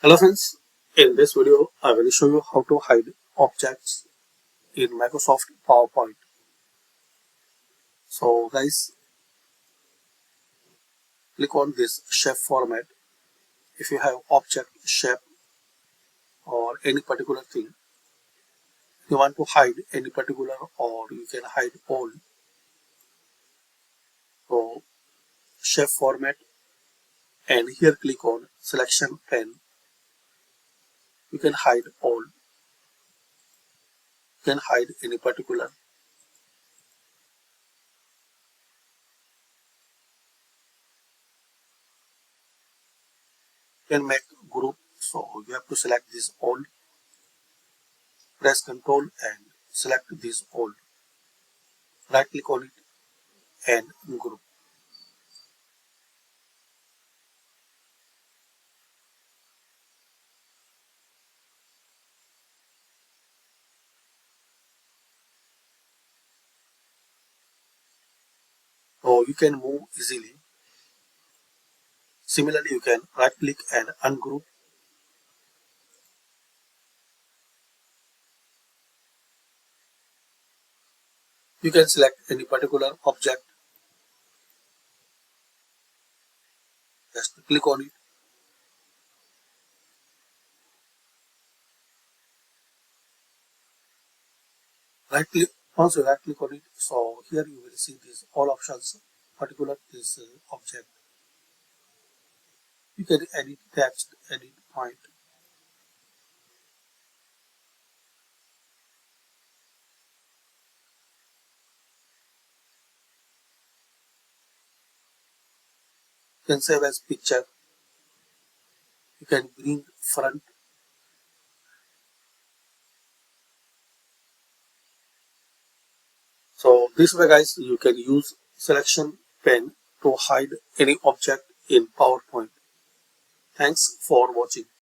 Hello friends, in this video I will show you how to hide objects in Microsoft PowerPoint. So guys, click on this shape format. If you have object, shape or any particular thing, you want to hide any particular or you can hide all. So shape format and here click on selection pen. You can hide all. You can hide any particular. You can make group. So you have to select this all. Press Ctrl and select this all. Right click on it and group. So you can move easily. Similarly, you can right click and ungroup. You can select any particular object. Just click on it. Right click. Once you right click on it, so here you will see these all options, particular this object. You can edit text, edit point. You can save as picture. You can bring front. So this way guys, you can use selection pen to hide any object in PowerPoint. Thanks for watching.